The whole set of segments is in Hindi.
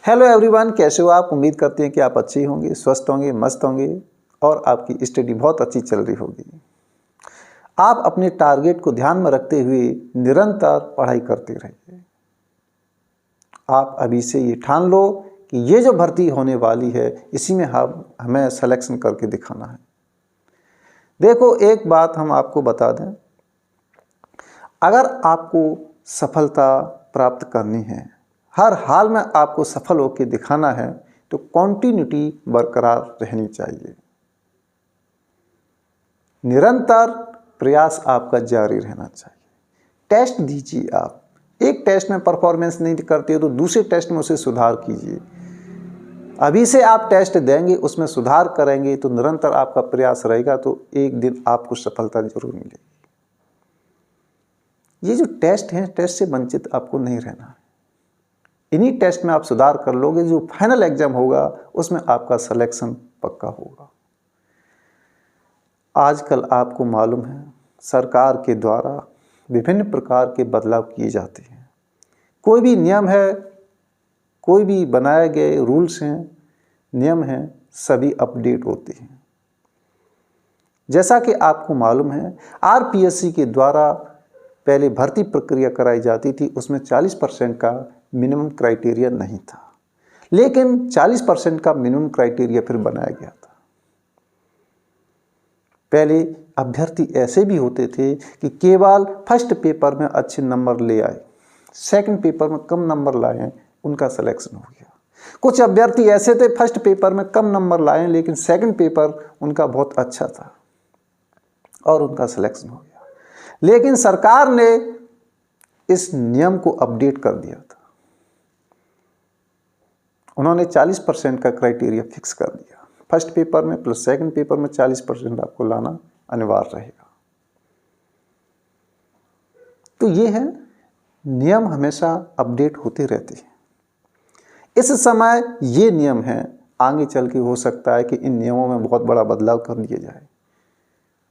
हेलो एवरीवन, कैसे हो आप। उम्मीद करते हैं कि आप अच्छे होंगे, स्वस्थ होंगे, मस्त होंगे और आपकी स्टडी बहुत अच्छी चल रही होगी। आप अपने टारगेट को ध्यान में रखते हुए निरंतर पढ़ाई करते रहिए। आप अभी से ये ठान लो कि ये जो भर्ती होने वाली है इसी में हमें सिलेक्शन करके दिखाना है। देखो, एक बात हम आपको बता दें, अगर आपको सफलता प्राप्त करनी है, हर हाल में आपको सफल होकर दिखाना है, तो कॉन्टिन्यूटी बरकरार रहनी चाहिए। निरंतर प्रयास आपका जारी रहना चाहिए। टेस्ट दीजिए। आप एक टेस्ट में परफॉर्मेंस नहीं करते हो तो दूसरे टेस्ट में उसे सुधार कीजिए। अभी से आप टेस्ट देंगे, उसमें सुधार करेंगे तो निरंतर आपका प्रयास रहेगा, तो एक दिन आपको सफलता जरूर मिलेगी। ये जो टेस्ट हैं, टेस्ट से वंचित आपको नहीं रहना है। इन्हीं टेस्ट में आप सुधार कर लोगे, जो फाइनल एग्जाम होगा उसमें आपका सिलेक्शन पक्का होगा। आजकल आपको मालूम है, सरकार के द्वारा विभिन्न प्रकार के बदलाव किए जाते हैं। कोई भी नियम है, कोई भी बनाए गए रूल्स हैं, नियम हैं, सभी अपडेट होते हैं। जैसा कि आपको मालूम है, आरपीएससी के द्वारा पहले भर्ती प्रक्रिया कराई जाती थी, उसमें 40% का मिनिमम क्राइटेरिया नहीं था, लेकिन 40% का मिनिमम क्राइटेरिया फिर बनाया गया था। पहले अभ्यर्थी ऐसे भी होते थे कि केवल फर्स्ट पेपर में अच्छे नंबर ले आए, सेकंड पेपर में कम नंबर लाए, उनका सिलेक्शन हो गया। कुछ अभ्यर्थी ऐसे थे, फर्स्ट पेपर में कम नंबर लाए लेकिन सेकंड पेपर उनका बहुत अच्छा था और उनका सिलेक्शन हो गया। लेकिन सरकार ने इस नियम को अपडेट कर दिया था। उन्होंने 40% का क्राइटेरिया फिक्स कर दिया। फर्स्ट पेपर में प्लस सेकंड पेपर में 40% आपको लाना अनिवार्य रहेगा। तो ये है, नियम हमेशा अपडेट होते रहते हैं। इस समय ये नियम है, आगे चल के हो सकता है कि इन नियमों में बहुत बड़ा बदलाव कर दिया जाए,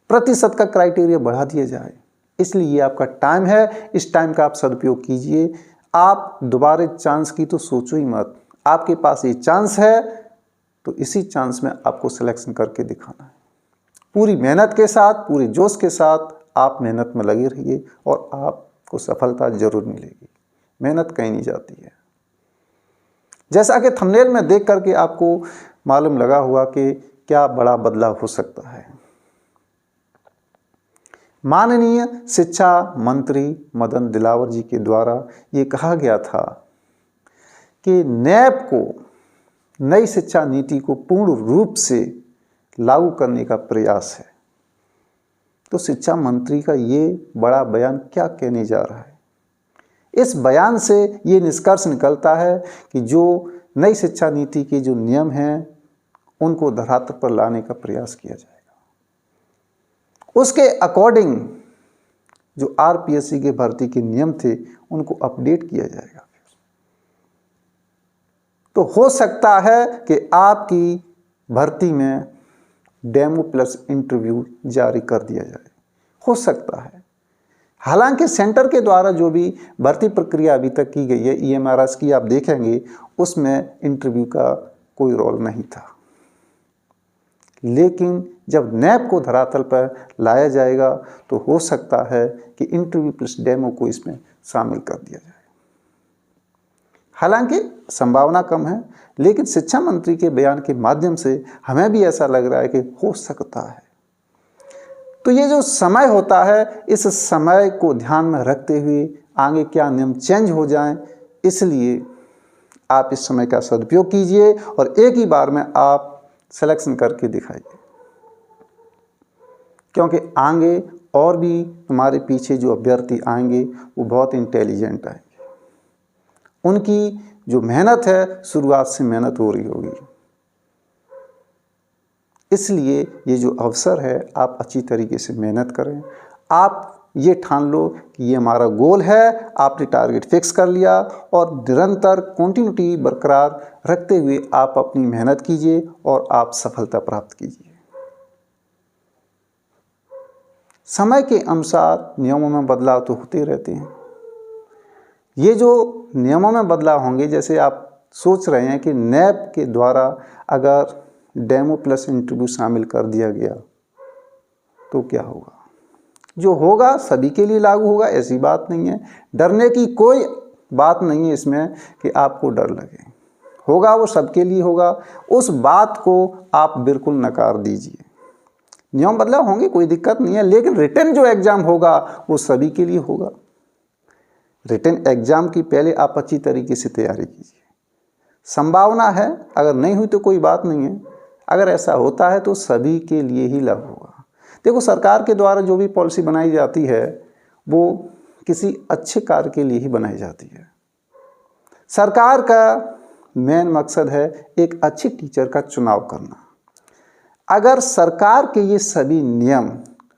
प्रतिशत का क्राइटेरिया बढ़ा दिया जाए। इसलिए ये आपका टाइम है, इस टाइम का आप सदुपयोग कीजिए। आप दोबारा चांस की तो सोचो ही मत। आपके पास ये चांस है तो इसी चांस में आपको सिलेक्शन करके दिखाना है। पूरी मेहनत के साथ, पूरे जोश के साथ आप मेहनत में लगे रहिए और आपको सफलता जरूर मिलेगी। मेहनत कहीं नहीं जाती है। जैसा कि थंबनेल में देख करके आपको मालूम लगा हुआ कि क्या बड़ा बदलाव हो सकता है। माननीय शिक्षा मंत्री मदन दिलावर जी के द्वारा ये कहा गया था कि नैब को, नई शिक्षा नीति को पूर्ण रूप से लागू करने का प्रयास है। तो शिक्षा मंत्री का ये बड़ा बयान क्या कहने जा रहा है? इस बयान से ये निष्कर्ष निकलता है कि जो नई शिक्षा नीति के जो नियम हैं उनको धरातल पर लाने का प्रयास किया जाएगा। उसके अकॉर्डिंग जो आरपीएससी के भर्ती के नियम थे उनको अपडेट किया जाएगा। तो हो सकता है कि आपकी भर्ती में डेमो प्लस इंटरव्यू जारी कर दिया जाए, हो सकता है। हालांकि सेंटर के द्वारा जो भी भर्ती प्रक्रिया अभी तक की गई है, ईएमआरएस की, आप देखेंगे उसमें इंटरव्यू का कोई रोल नहीं था। लेकिन जब नैब को धरातल पर लाया जाएगा तो हो सकता है कि इंटरव्यू प्लस डेमो को इसमें शामिल कर दिया जाए। हालांकि संभावना कम है, लेकिन शिक्षा मंत्री के बयान के माध्यम से हमें भी ऐसा लग रहा है कि हो सकता है। तो ये जो समय होता है, इस समय को ध्यान में रखते हुए आगे क्या नियम चेंज हो जाएं, इसलिए आप इस समय का सदुपयोग कीजिए और एक ही बार में आप सिलेक्शन करके दिखाइए। क्योंकि आगे और भी तुम्हारे पीछे जो अभ्यर्थी आएंगे वो बहुत इंटेलिजेंट आएंगे। उनकी जो मेहनत है, शुरुआत से मेहनत हो रही होगी। इसलिए ये जो अवसर है, आप अच्छी तरीके से मेहनत करें। आप ये ठान लो कि ये हमारा गोल है, आपने टारगेट फिक्स कर लिया और निरंतर कंटिन्यूटी बरकरार रखते हुए आप अपनी मेहनत कीजिए और आप सफलता प्राप्त कीजिए। समय के अनुसार नियमों में बदलाव तो होते रहते हैं। ये जो नियमों में बदलाव होंगे, जैसे आप सोच रहे हैं कि नैप के द्वारा अगर डेमो प्लस इंटरव्यू शामिल कर दिया गया तो क्या होगा। जो होगा सभी के लिए लागू होगा, ऐसी बात नहीं है। डरने की कोई बात नहीं है इसमें कि आपको डर लगे, होगा वो सबके लिए होगा। उस बात को आप बिल्कुल नकार दीजिए। नियम बदलाव होंगे, कोई दिक्कत नहीं है, लेकिन रिटन जो एग्ज़ाम होगा वो सभी के लिए होगा। रिटन एग्ज़ाम की पहले आप अच्छी तरीके से तैयारी कीजिए। संभावना है, अगर नहीं हुई तो कोई बात नहीं है, अगर ऐसा होता है तो सभी के लिए ही लागू होगा। देखो, सरकार के द्वारा जो भी पॉलिसी बनाई जाती है वो किसी अच्छे कार्य के लिए ही बनाई जाती है। सरकार का मेन मकसद है एक अच्छे टीचर का चुनाव करना। अगर सरकार के ये सभी नियम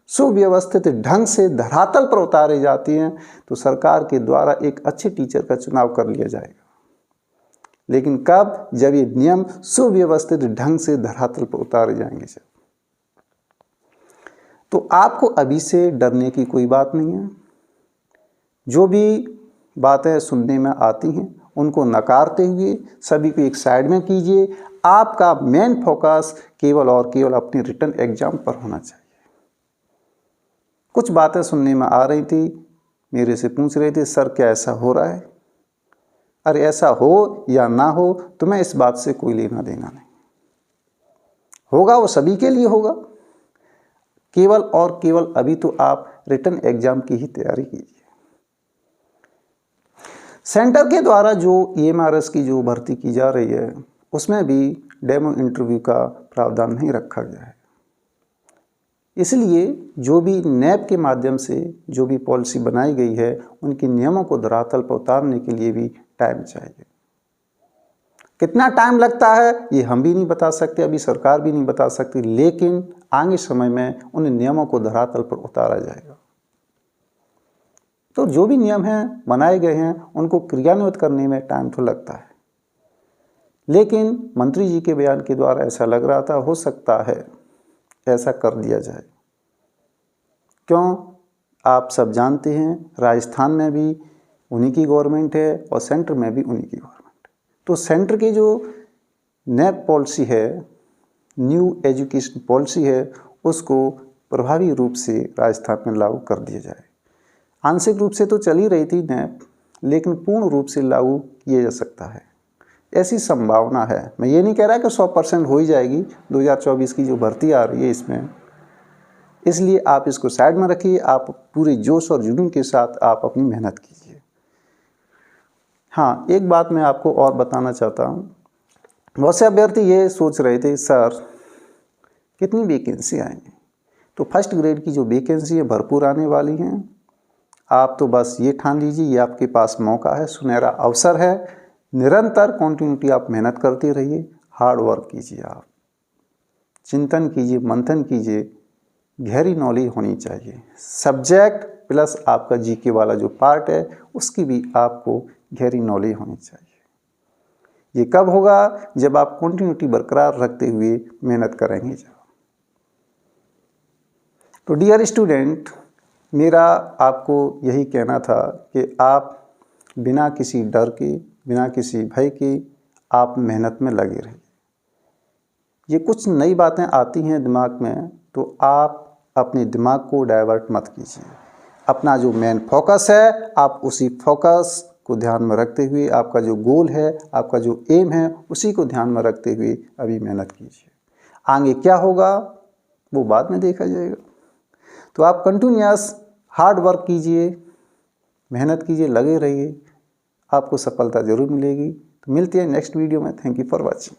सुव्यवस्थित ढंग से धरातल पर उतारे जाते हैं तो सरकार के द्वारा एक अच्छे टीचर का चुनाव कर लिया जाएगा। लेकिन कब? जब ये नियम सुव्यवस्थित ढंग से धरातल पर उतारे जाएंगे जब। तो आपको अभी से डरने की कोई बात नहीं है। जो भी बातें सुनने में आती हैं उनको नकारते हुए सभी को एक साइड में कीजिए। आपका मेन फोकस केवल और केवल अपने रिटन एग्जाम पर होना चाहिए। कुछ बातें सुनने में आ रही थी, मेरे से पूछ रहे थे सर क्या ऐसा हो रहा है। अरे ऐसा हो या ना हो तुम्हें इस बात से कोई लेना देना नहीं, होगा वो सभी के लिए होगा। केवल और केवल अभी तो आप रिटन एग्जाम की ही तैयारी कीजिए। सेंटर के द्वारा जो EMRS की जो भर्ती की जा रही है उसमें भी डेमो इंटरव्यू का प्रावधान नहीं रखा गया है। इसलिए जो भी नैप के माध्यम से जो भी पॉलिसी बनाई गई है उनके नियमों को धरातल पर उतारने के लिए भी टाइम चाहिए। कितना टाइम लगता है ये हम भी नहीं बता सकते, अभी सरकार भी नहीं बता सकती, लेकिन आगे समय में उन नियमों को धरातल पर उतारा जाएगा। तो जो भी नियम हैं बनाए गए हैं उनको क्रियान्वित करने में टाइम तो लगता है, लेकिन मंत्री जी के बयान के द्वारा ऐसा लग रहा था हो सकता है ऐसा कर दिया जाए। क्यों? आप सब जानते हैं राजस्थान में भी उन्हीं की गवर्नमेंट है और सेंटर में भी उन्हीं की गवर्नमेंट है। तो सेंटर की जो नैप पॉलिसी है, न्यू एजुकेशन पॉलिसी है, उसको प्रभावी रूप से राजस्थान में लागू कर दिया जाए। आंशिक रूप से तो चल ही रही थी नैप, लेकिन पूर्ण रूप से लागू किया जा सकता है, ऐसी संभावना है। मैं ये नहीं कह रहा कि 100% हो ही जाएगी 2024 की जो भर्ती आ रही है इसमें, इसलिए आप इसको साइड में रखिए। आप पूरे जोश और जुनून के साथ आप अपनी मेहनत कीजिए। हाँ, एक बात मैं आपको और बताना चाहता हूँ। बहुत से अभ्यर्थी ये सोच रहे थे सर कितनी वैकेंसी आएंगी, तो फर्स्ट ग्रेड की जो वैकेंसी है भरपूर आने वाली हैं। आप तो बस ये ठान लीजिए ये आपके पास मौका है, सुनहरा अवसर है। निरंतर कॉन्टिन्यूटी आप मेहनत करते रहिए, हार्ड वर्क कीजिए, आप चिंतन कीजिए, मंथन कीजिए, गहरी नॉलेज होनी चाहिए। सब्जेक्ट प्लस आपका जीके वाला जो पार्ट है उसकी भी आपको गहरी नॉलेज होनी चाहिए। ये कब होगा? जब आप कॉन्टिन्यूटी बरकरार रखते हुए मेहनत करेंगे जब। तो डियर स्टूडेंट, मेरा आपको यही कहना था कि आप बिना किसी डर के, बिना किसी भय के आप मेहनत में लगे रहिए। ये कुछ नई बातें आती हैं दिमाग में तो आप अपने दिमाग को डाइवर्ट मत कीजिए। अपना जो मेन फोकस है आप उसी फोकस को ध्यान में रखते हुए, आपका जो गोल है, आपका जो एम है, उसी को ध्यान में रखते हुए अभी मेहनत कीजिए। आगे क्या होगा वो बाद में देखा जाएगा। तो आप कंटिन्यूअस हार्ड वर्क कीजिए, मेहनत कीजिए, लगे रहिए, आपको सफलता ज़रूर मिलेगी। तो मिलते हैं नेक्स्ट वीडियो में। Thank you for watching.